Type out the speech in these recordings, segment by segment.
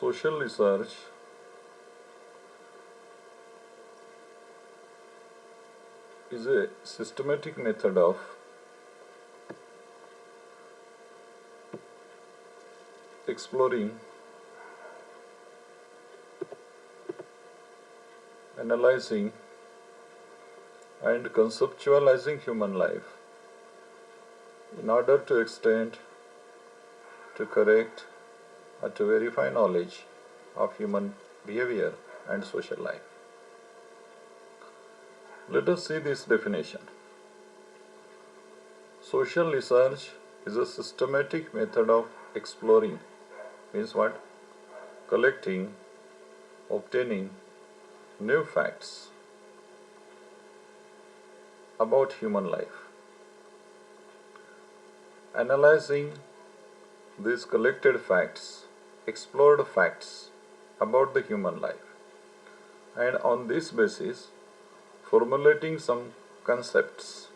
Social research is a systematic method of exploring, analyzing, and conceptualizing human life in order to extend, to correct, or to verify knowledge of human behavior and social life. Let us see this definition. Social research is a systematic method of exploring, means what? Collecting, obtaining new facts about human life, analyzing these collected facts, explored facts about the human life, and on this basis formulating some concepts.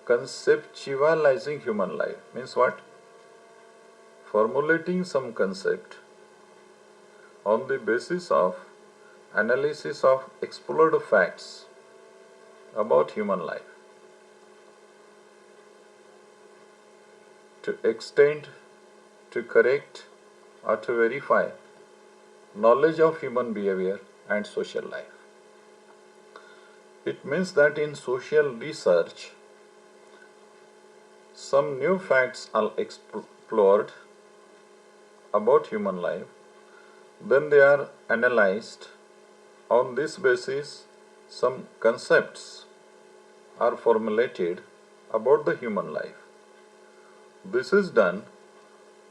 Conceptualizing human life means what? Formulating some concept on the basis of analysis of explored facts about human life to extend, to correct, or to verify knowledge of human behavior and social life. It means that in social research, some new facts are explored about human life, then they are analyzed. On this basis, some concepts are formulated about the human life. This is done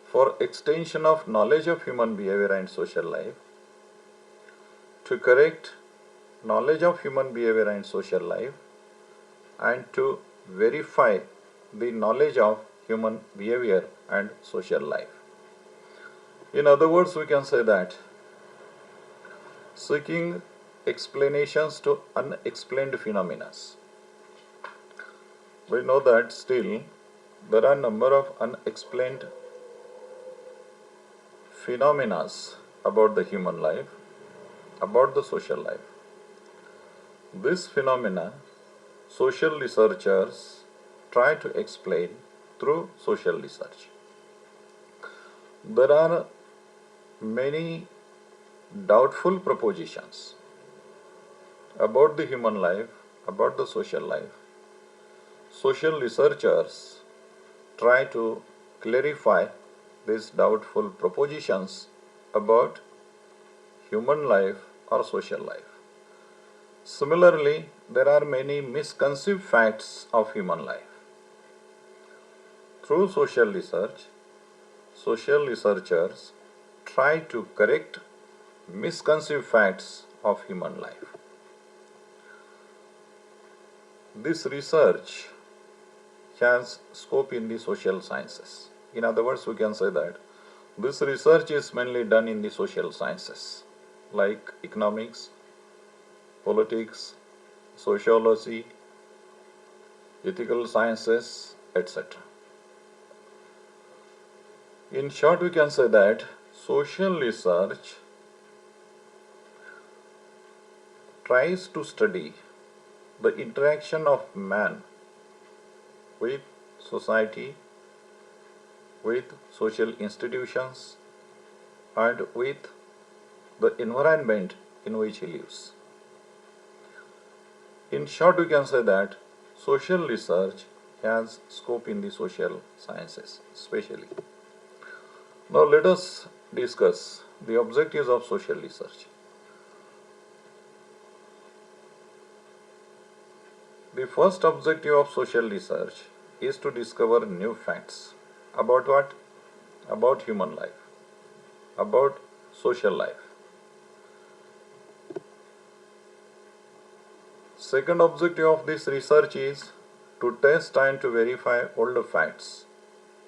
for extension of knowledge of human behavior and social life, to correct knowledge of human behavior and social life, and to verify the knowledge of human behavior and social life. In other words, we can say that seeking explanations to unexplained phenomena. We know that still there are a number of unexplained phenomena about the human life, about the social life. This phenomena social researchers try to explain through social research. There are many doubtful propositions about the human life, about the social life. Social researchers try to clarify these doubtful propositions about human life or social life. Similarly, there are many misconceived facts of human life. Through social research, social researchers try to correct misconceived facts of human life. This research has scope in the social sciences. In other words, we can say that this research is mainly done in the social sciences like economics, politics, sociology, ethical sciences, etc. In short, we can say that social research tries to study the interaction of man with society, with social institutions, and with the environment in which he lives. In short, we can say that social research has scope in the social sciences, especially. Now, let us discuss the objectives of social research. The first objective of social research is to discover new facts about what? About human life, about social life. Second objective of this research is to test and to verify older facts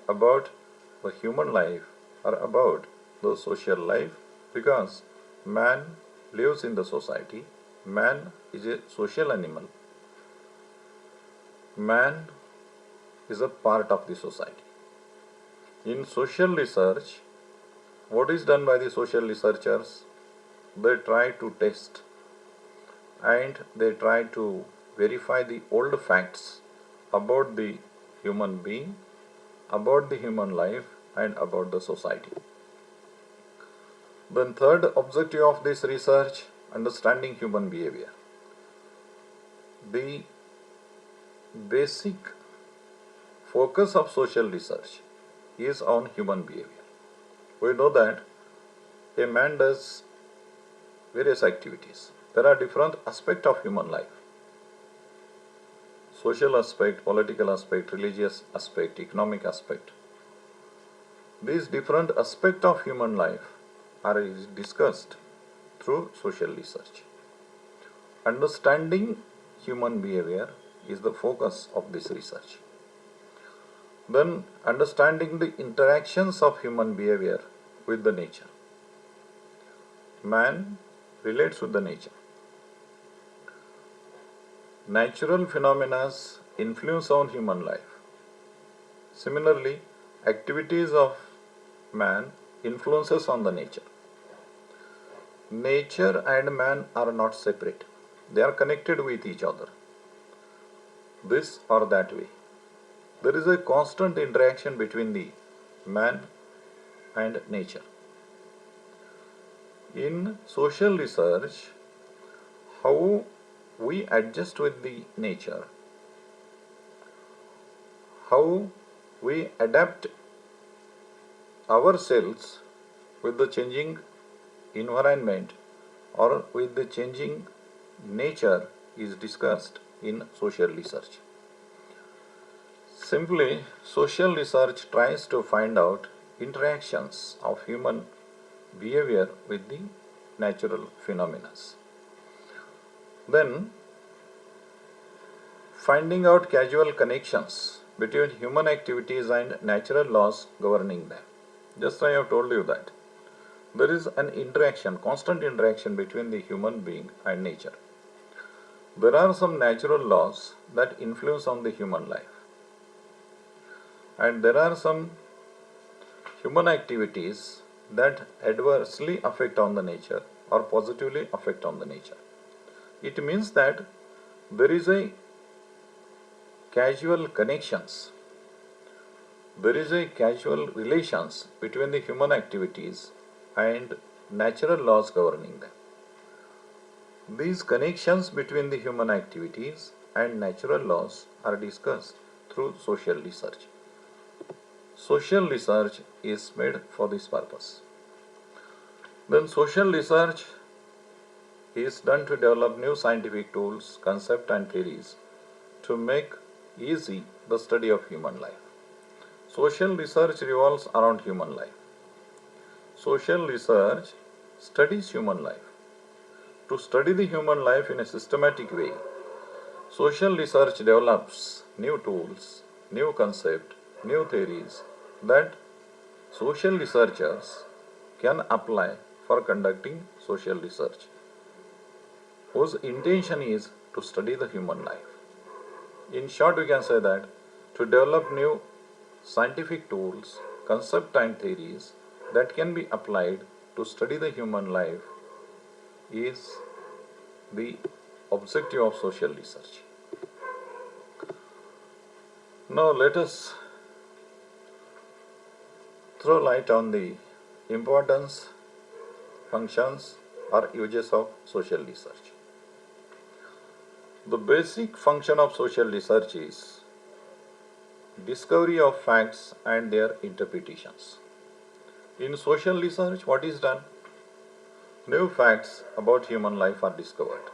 about the human life or about the social life, because man lives in the society, man is a social animal, man is a part of the society. In social research, what is done by the social researchers? They try to test and they try to verify the old facts about the human being, about the human life, and about the society. Then third objective of this research, understanding human behavior. The basic focus of social research is on human behavior. We know that a man does various activities. There are different aspects of human life. Social aspect, political aspect, religious aspect, economic aspect. These different aspects of human life are discussed through social research. Understanding human behavior is the focus of this research. Then understanding the interactions of human behavior with the nature. Man relates with the nature. Natural phenomena influence on human life. Similarly, activities of man influences on the nature. Nature and man are not separate. They are connected with each other. This or that way. There is a constant interaction between the man and nature. In social research, how we adjust with the nature, how we adapt ourselves with the changing environment or with the changing nature is discussed in social research. Simply, social research tries to find out interactions of human behavior with the natural phenomena. Then, finding out causal connections between human activities and natural laws governing them. Just I have told you that there is an interaction, constant interaction between the human being and nature. There are some natural laws that influence on the human life, and there are some human activities that adversely affect on the nature or positively affect on the nature. It means that there is a causal connections, there is a causal relations between the human activities and natural laws governing them. These connections between the human activities and natural laws are discussed through social research. Social research is made for this purpose. Then social research is done to develop new scientific tools, concepts and theories to make easy the study of human life. Social research revolves around human life. Social research studies human life. To study the human life in a systematic way, social research develops new tools, new concepts, new theories that social researchers can apply for conducting social research, whose intention is to study the human life. In short, we can say that to develop new scientific tools, concepts and theories that can be applied to study the human life is the objective of social research. Now let us throw light on the importance, functions or uses of social research. The basic function of social research is discovery of facts and their interpretations. In social research, what is done? New facts about human life are discovered.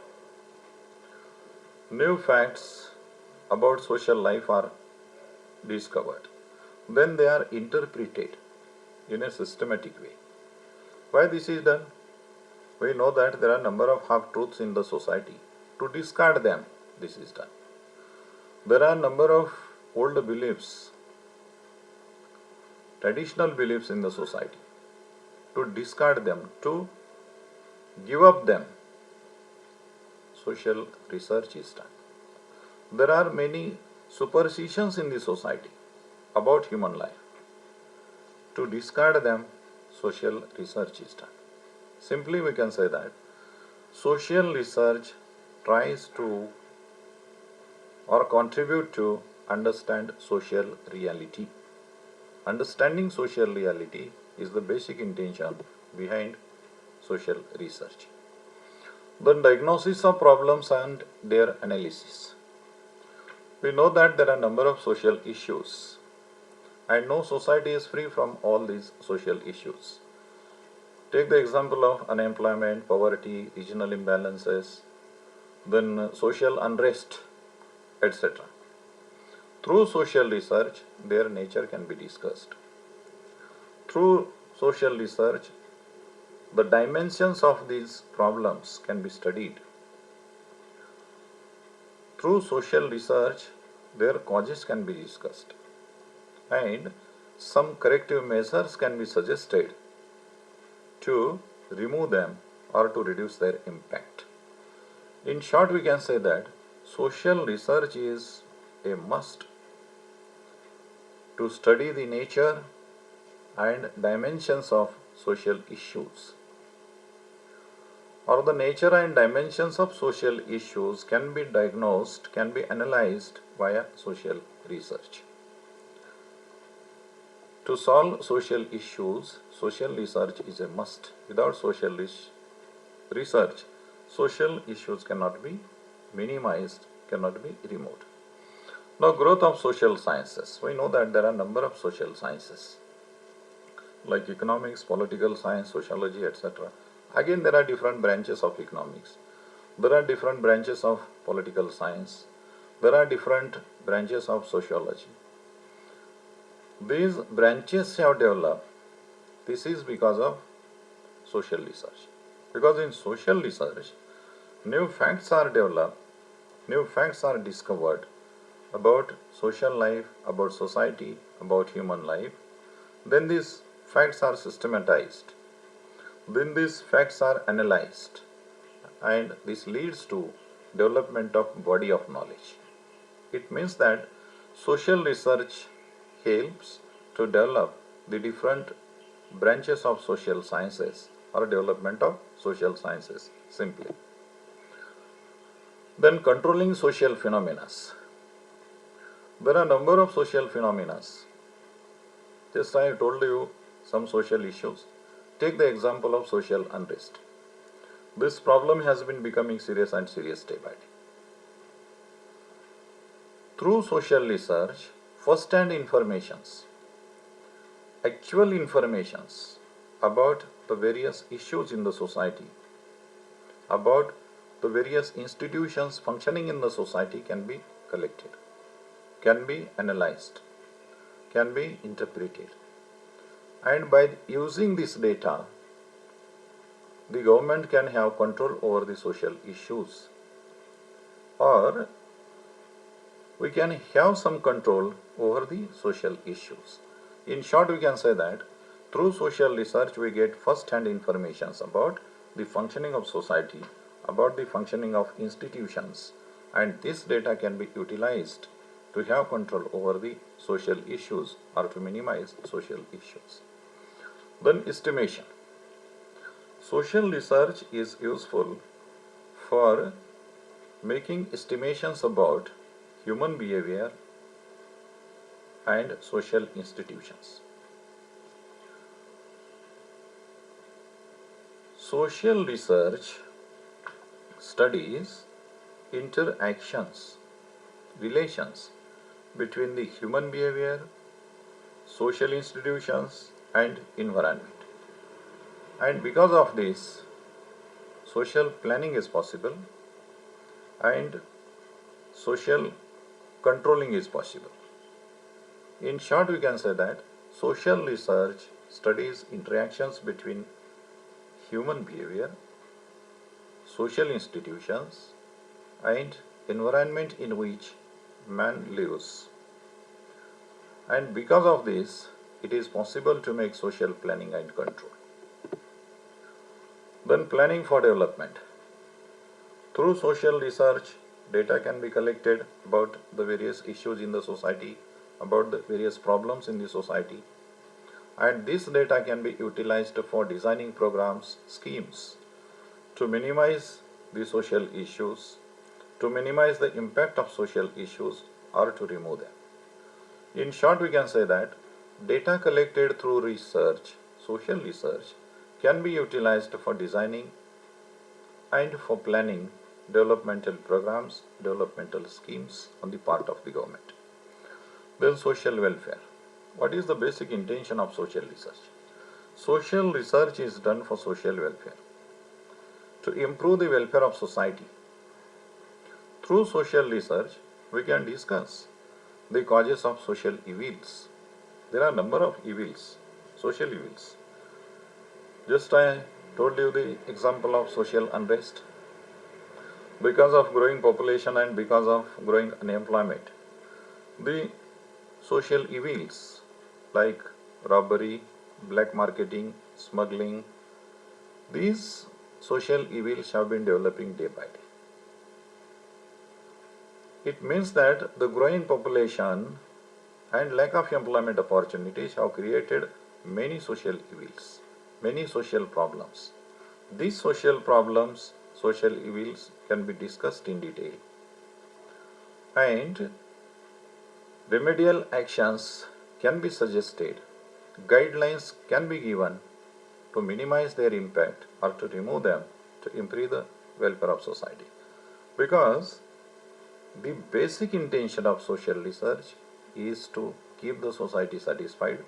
New facts about social life are discovered. Then they are interpreted in a systematic way. Why this is done? We know that there are a number of half-truths in the society. To discard them, this is done. There are a number of old beliefs, traditional beliefs in the society. To discard them, to give up them, social research is done. There are many superstitions in the society about human life. To discard them, social research is done. Simply we can say that social research tries to or contribute to understand social reality. Understanding social reality is the basic intention behind social research. The diagnosis of problems and their analysis. We know that there are a number of social issues, and no society is free from all these social issues. Take the example of unemployment, poverty, regional imbalances, then social unrest, etc. Through social research, their nature can be discussed. Through social research, the dimensions of these problems can be studied. Through social research, their causes can be discussed, and some corrective measures can be suggested to remove them or to reduce their impact. In short, we can say that social research is a must to study the nature and dimensions of social issues, or the nature and dimensions of social issues can be diagnosed, can be analyzed via social research. To solve social issues, social research is a must. Without social research, social issues cannot be minimized, cannot be removed. Now, growth of social sciences. We know that there are a number of social sciences like economics, political science, sociology, etc. Again, there are different branches of economics. There are different branches of political science. There are different branches of sociology. These branches have developed. This is because of social research. Because in social research, new facts are developed, new facts are discovered about social life, about society, about human life. Then these facts are systematized. Then these facts are analyzed, and this leads to development of body of knowledge. It means that social research helps to develop the different branches of social sciences or development of social sciences simply. Then controlling social phenomena. There are a number of social phenomena. Just I told you some social issues. Take the example of social unrest. This problem has been becoming serious and serious day by day. Through social research, first-hand informations, actual informations about the various issues in the society, about the various institutions functioning in the society can be collected, can be analyzed, can be interpreted. And by using this data, the government can have control over the social issues, or we can have some control over the social issues. In short, we can say that through social research we get first-hand informations about the functioning of society, about the functioning of institutions, and this data can be utilized to have control over the social issues or to minimize social issues. Then estimation. Social research is useful for making estimations about human behavior and social institutions. Social research studies interactions, relations between the human behavior, social institutions, and environment. And because of this, social planning is possible and social controlling is possible. In short, we can say that social research studies interactions between human behavior, social institutions, and environment in which man lives. And because of this, it is possible to make social planning and control. Then planning for development. Through social research, data can be collected about the various issues in the society, about the various problems in the society. and this data can be utilized for designing programs, schemes to minimize the social issues, to minimize the impact of social issues, or to remove them. In short, we can say that data collected through research, social research, can be utilized for designing and for planning developmental programs, developmental schemes on the part of the government. Then social welfare. What is the basic intention of social research? Social research is done for social welfare, to improve the welfare of society. Through social research, we can discuss the causes of social evils. There are a number of evils, social evils. Just I told you the example of social unrest. Because of growing population and because of growing unemployment, the social evils like robbery, black marketing, smuggling, these social evils have been developing day by day. It means that the growing population and lack of employment opportunities have created many social evils, many social problems. These social problems, social evils can be discussed in detail, and remedial actions can be suggested, guidelines can be given to minimize their impact or to remove them to improve the welfare of society. Because the basic intention of social research is to keep the society satisfied,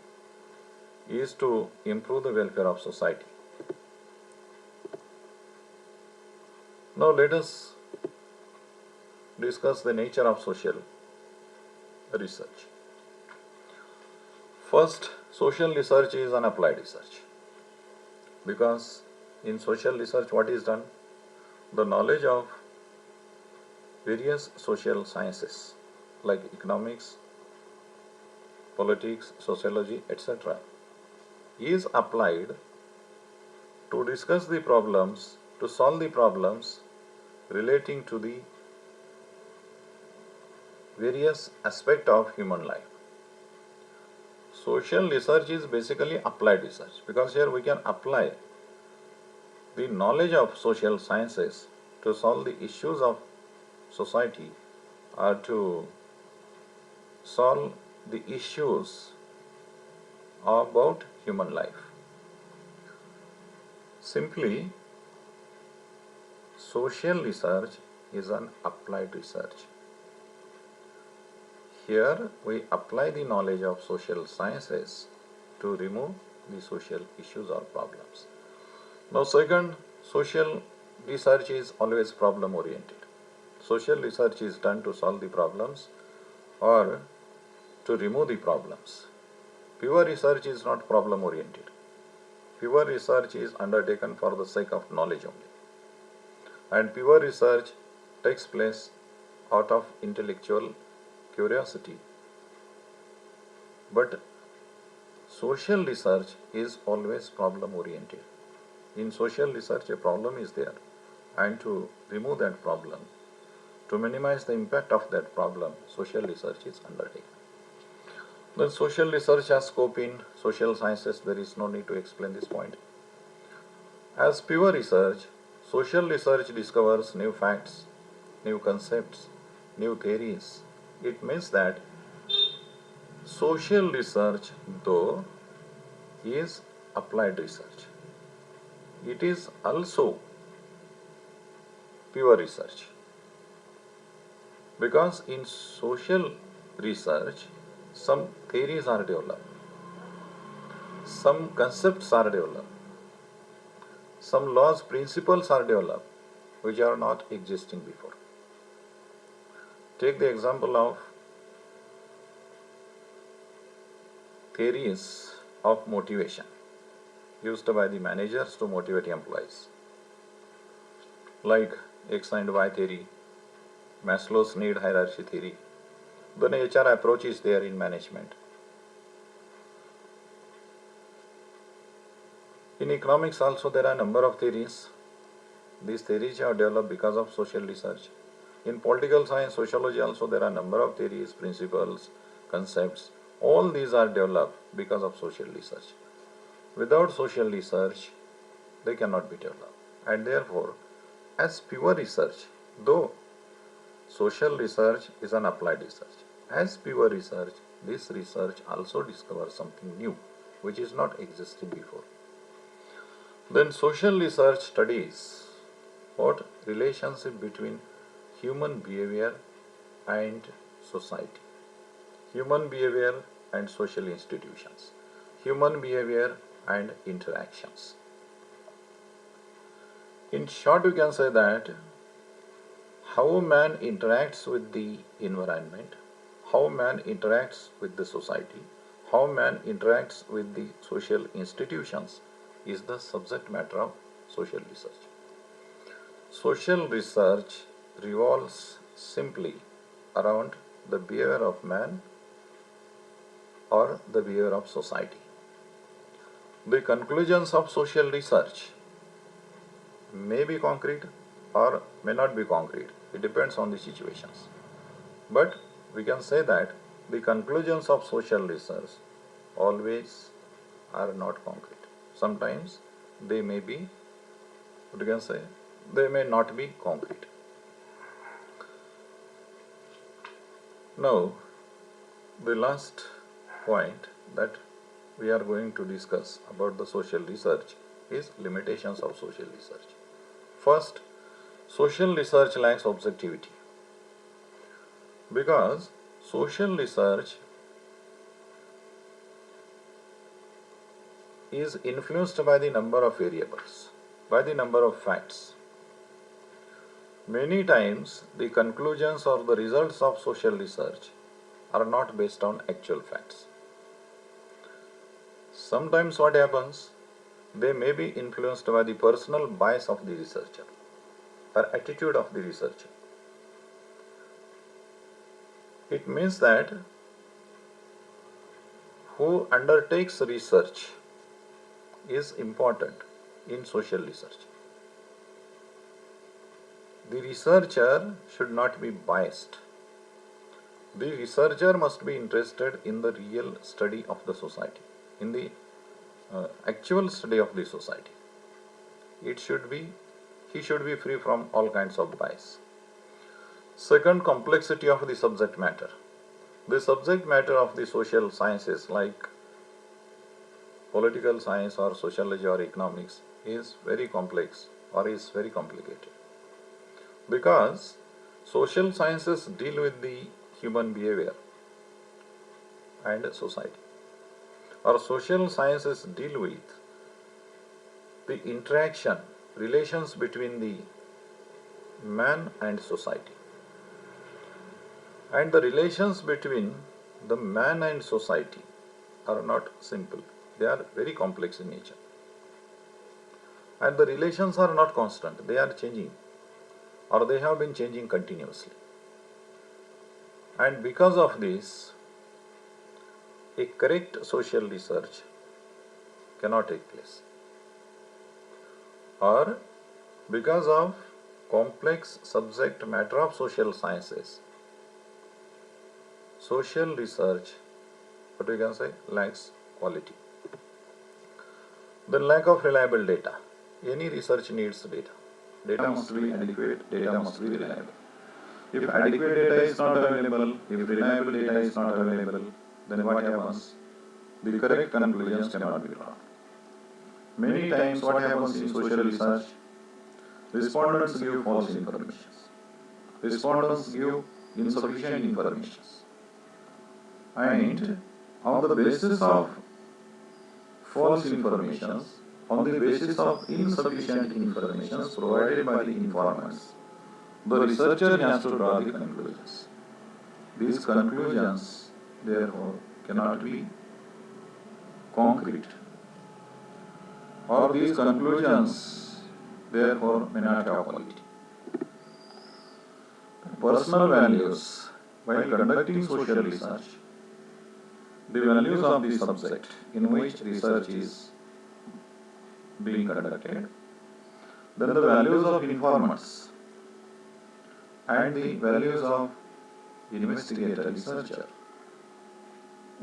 is to improve the welfare of society. Now let us discuss the nature of social research. First, social research is an applied research, because in social research what is done? The knowledge of various social sciences like economics, politics, sociology, etc. is applied to discuss the problems, to solve the problems relating to the various aspects of human life. Social research is basically applied research, because here we can apply the knowledge of social sciences to solve the issues of society or to solve the issues about human life. Simply, social research is an applied research. Here we apply the knowledge of social sciences to remove the social issues or problems. Now second, social research is always problem oriented. Social research is done to solve the problems or to remove the problems. Pure research is not problem oriented. Pure research is undertaken for the sake of knowledge only. And pure research takes place out of intellectual curiosity. But social research is always problem oriented. In social research, a problem is there, and to remove that problem, to minimize the impact of that problem, social research is undertaken. Then social research has scope in social sciences. There is no need to explain this point. As pure research, social research discovers new facts, new concepts, new theories. It means that social research, though, is applied research. It is also pure research, because in social research some theories are developed, some concepts are developed, some laws, principles are developed which are not existing before. Take the example of theories of motivation used by the managers to motivate employees, like X and Y theory, Maslow's need hierarchy theory. The HR approach is there in management. In economics also there are a number of theories. These theories are developed because of social research. In political science, sociology also there are a number of theories, principles, concepts All these are developed because of social research. Without social research, they cannot be developed. And therefore, as pure research, though social research is an applied research, as pure research, this research also discovers something new which is not existing before. Then social research studies what relationship between human behavior and society, human behavior and social institutions, human behavior and interactions. In short, you can say that how man interacts with the environment, how man interacts with the society, how man interacts with the social institutions is the subject matter of social research. Social research revolves simply around the behavior of man or the behavior of society. The conclusions of social research may be concrete or may not be concrete. It depends on the situations. But we can say that the conclusions of social research always are not concrete. Sometimes they may be, what you can say, they may not be concrete. Now, the last point that we are going to discuss about the social research is limitations of social research. First, social research lacks objectivity because social research is influenced by the number of variables, by the number of facts. Many times, the conclusions or the results of social research are not based on actual facts. Sometimes what happens, they may be influenced by the personal bias of the researcher or attitude of the researcher. It means that who undertakes research is important in social research. The researcher should not be biased. The researcher must be interested in the real study of the society, in the actual study of the society. He should be free from all kinds of bias. Second, complexity of the subject matter. The subject matter of the social sciences like political science or sociology or economics is very complex or is very complicated. Because social sciences deal with the human behavior and society, or social sciences deal with the interaction, relations between the man and society. And the relations between the man and society are not simple, they are very complex in nature. And the relations are not constant, they are changing, or they have been changing continuously. And because of this, a correct social research cannot take place. Or because of complex subject matter of social sciences, social research, what we can say, lacks quality. The lack of reliable data. Any research needs data. Data must be adequate, data must be reliable. If adequate data is not available, if reliable data is not available, then what happens? The correct conclusions cannot be drawn. Many times what happens in social research, respondents give false information. Respondents give insufficient information. And on the basis of false information, on the basis of insufficient information provided by the informants, the researcher has to draw the conclusions. These conclusions, therefore, cannot be concrete, or these conclusions, therefore, may not have quality. Personal values. While conducting social research, the values of the subject in which research is being conducted, then the values of informants, and the values of investigator, researcher,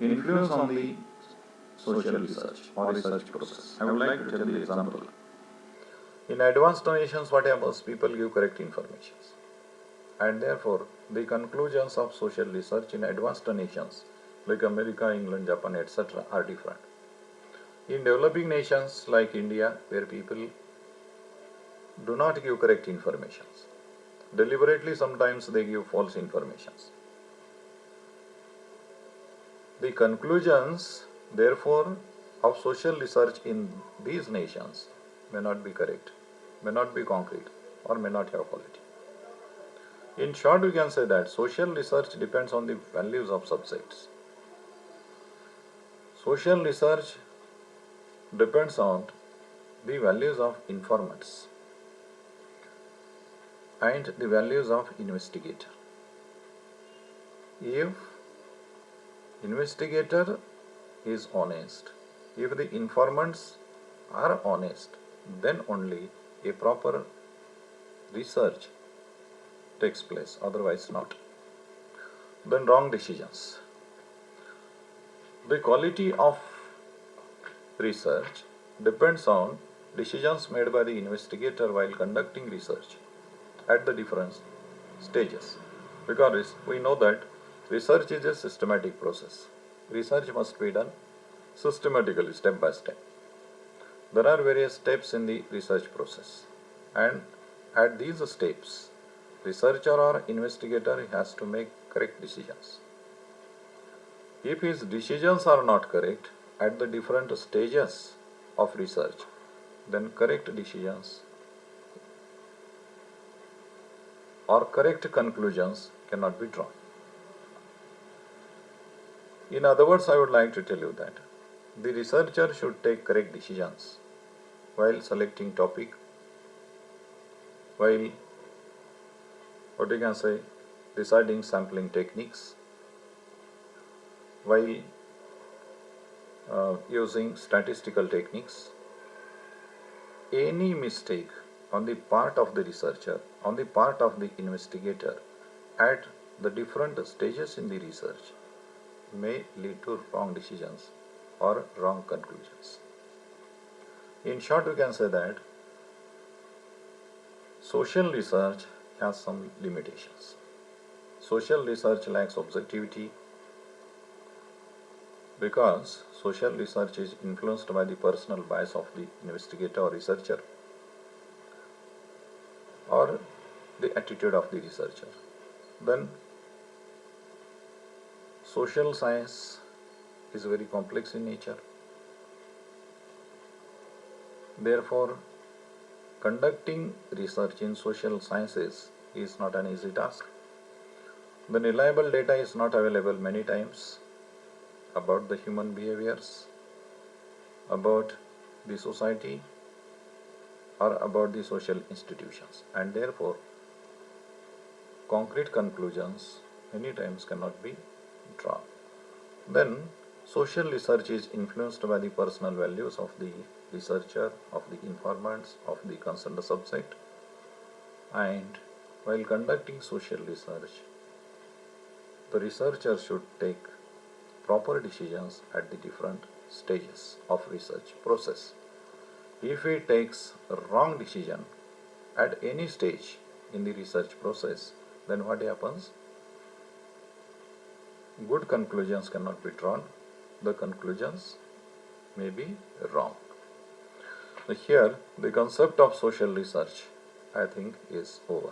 influence on the social research or research process. I would like to tell the example. In advanced nations, what happens? People give correct information, and therefore the conclusions of social research in advanced nations like America, England, Japan, etc. are different. In developing nations like India, where people do not give correct information, deliberately sometimes they give false information. The conclusions, therefore, of social research in these nations may not be correct, may not be concrete, or may not have quality. In short, we can say that social research depends on the values of subjects. Social research depends on the values of informants and the values of investigator. If investigator is honest, if the informants are honest, then only a proper research takes place, otherwise not. Then wrong decisions. The quality of research depends on decisions made by the investigator while conducting research at the different stages. Because we know that research is a systematic process. Research must be done systematically, step by step. There are various steps in the research process, and at these steps, researcher or investigator has to make correct decisions. If his decisions are not correct at the different stages of research, then correct decisions or correct conclusions cannot be drawn. In other words, I would like to tell you that the researcher should take correct decisions while selecting topic, while deciding sampling techniques, while using statistical techniques. Any mistake on the part of the researcher, on the part of the investigator at the different stages in the research may lead to wrong decisions or wrong conclusions. In short, we can say that social research has some limitations. Social research lacks objectivity because social research is influenced by the personal bias of the investigator or researcher or the attitude of the researcher. Then social science is very complex in nature. Therefore, conducting research in social sciences is not an easy task. The reliable data is not available many times about the human behaviors, about the society, or about the social institutions, and therefore concrete conclusions many times cannot be drawn. Then social research is influenced by the personal values of the researcher, of the informants, of the concerned subject, and while conducting social research, the researcher should take proper decisions at the different stages of research process. If he takes a wrong decision at any stage in the research process, then what happens? Good conclusions cannot be drawn. The conclusions may be wrong. Here, the concept of social research, I think, is over.